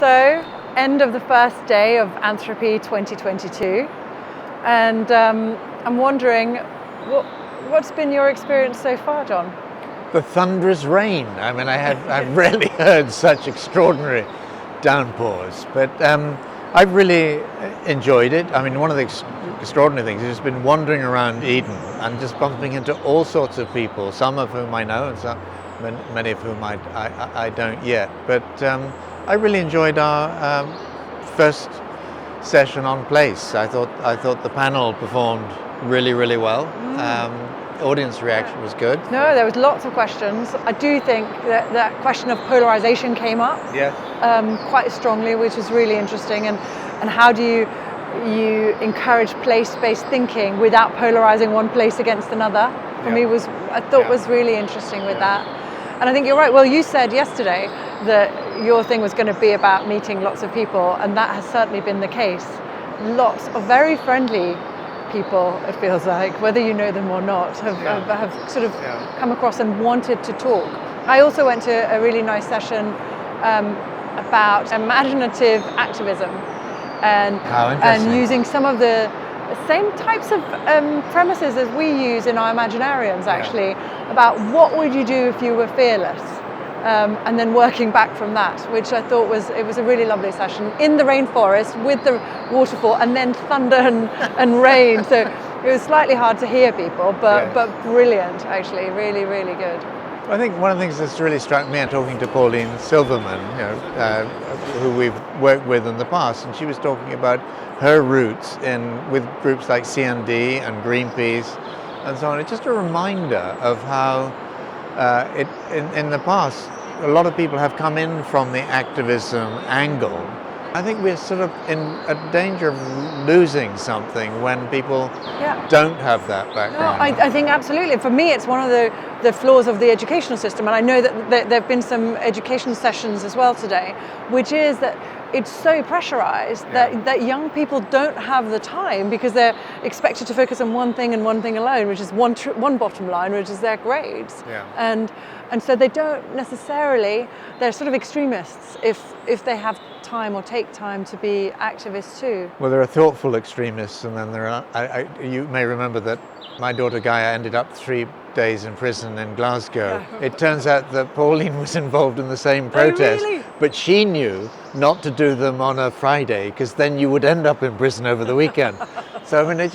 So, end of the first day of Anthropy 2022, and I'm wondering, what's been your experience so far, John? The thunderous rain. I mean, I've rarely heard such extraordinary downpours, but I've really enjoyed it. I mean, one of the extraordinary things is just been wandering around Eden and just bumping into all sorts of people, some of whom I know and many of whom I don't yet. But I really enjoyed our first session on place. I thought the panel performed really well. Audience reaction was good. No, there was lots of questions. I do think that question of polarization came up quite strongly, which was really interesting. And how do you encourage place-based thinking without polarizing one place against another? For me, was really interesting with that. And I think you're right. Well, you said yesterday that your thing was going to be about meeting lots of people, and that has certainly been the case. Lots of very friendly people, it feels like, whether you know them or not, have sort of come across and wanted to talk. I also went to a really nice session about imaginative activism and using some of the same types of premises as we use in our imaginariums, actually, about what would you do if you were fearless, and then working back from that, which I thought was a really lovely session in the rainforest with the waterfall and then thunder and rain. So it was slightly hard to hear people, but brilliant, actually, really good. I think one of the things that's really struck me, talking to Pauline Silverman, who we've worked with in the past, and she was talking about her roots with groups like CND and Greenpeace and so on. It's just a reminder of how in the past, a lot of people have come in from the activism angle. I think we're sort of in a danger of losing something when people don't have that background. No, I think absolutely. For me, it's one of the flaws of the educational system, and I know that there have been some education sessions as well today, which is that it's so pressurized that young people don't have the time because they're expected to focus on one thing and one thing alone, which is one bottom line, which is their grades. And so they don't necessarily, they're sort of extremists if they have time or take time to be activists too. Well, there are thoughtful extremists, and then there are, you may remember that my daughter Gaia ended up 3 days in prison in Glasgow. It turns out that Pauline was involved in the same protest, but she knew not to do them on a Friday because then you would end up in prison over the weekend. So I mean, it's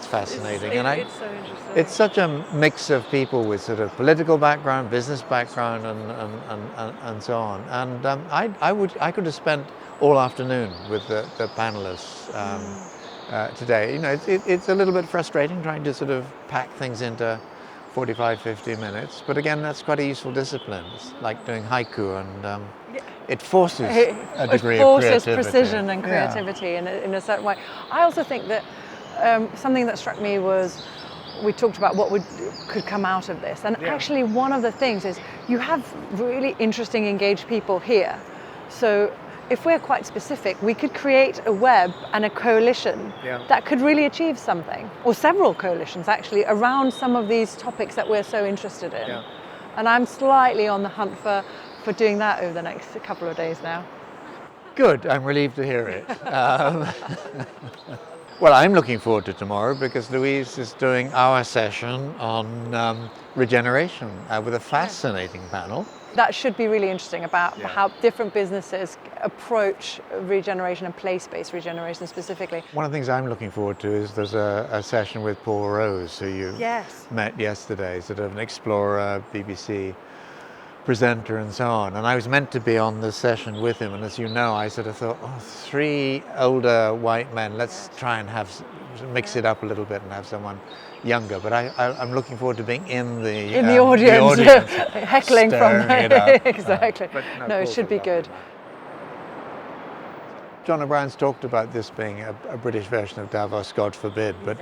fascinating, it's so interesting. It's such a mix of people with sort of political background, business background, and so on. And I could have spent all afternoon with the panelists today. It's a little bit frustrating trying to sort of pack things into 45, 50 minutes, but again, that's quite a useful discipline. It's like doing haiku, and it forces a degree of creativity. It forces precision and creativity in a certain way. I also think that something that struck me was, we talked about what could come out of this, and actually one of the things is you have really interesting, engaged people here. So if we're quite specific, we could create a web and a coalition that could really achieve something, or several coalitions actually, around some of these topics that we're so interested in. And I'm slightly on the hunt for doing that over the next couple of days now. Good, I'm relieved to hear it. Well, I'm looking forward to tomorrow because Louise is doing our session on regeneration with a fascinating panel. That should be really interesting about how different businesses approach regeneration and place-based regeneration specifically. One of the things I'm looking forward to is there's a session with Paul Rose, who you met yesterday, sort of an explorer, BBC presenter and so on. And I was meant to be on the session with him, and as you know, I sort of thought, 3 older white men, let's try and mix it up a little bit and have someone younger. But I'm looking forward to being in the audience heckling from it exactly. No, it should be good. John O'Brien's talked about this being a British version of Davos, God forbid, but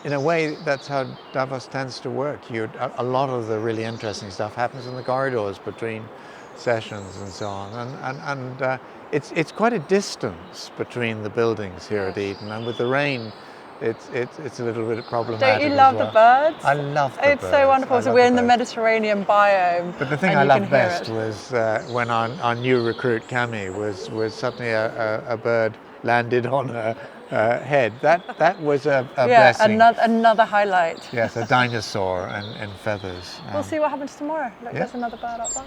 in a way that's how Davos tends to work. A lot of the really interesting stuff happens in the corridors between sessions and so on, and it's quite a distance between the buildings here at Eden, and with the rain it's a little bit problematic. Don't you love as well. the birds? I love the birds. It's so wonderful. So we're in the Mediterranean biome. But the thing I loved best was when our new recruit Cami was suddenly a bird landed on her head. That was a blessing. Another highlight. Yes, a dinosaur and feathers. We'll see what happens tomorrow. Look, there's another bird up there.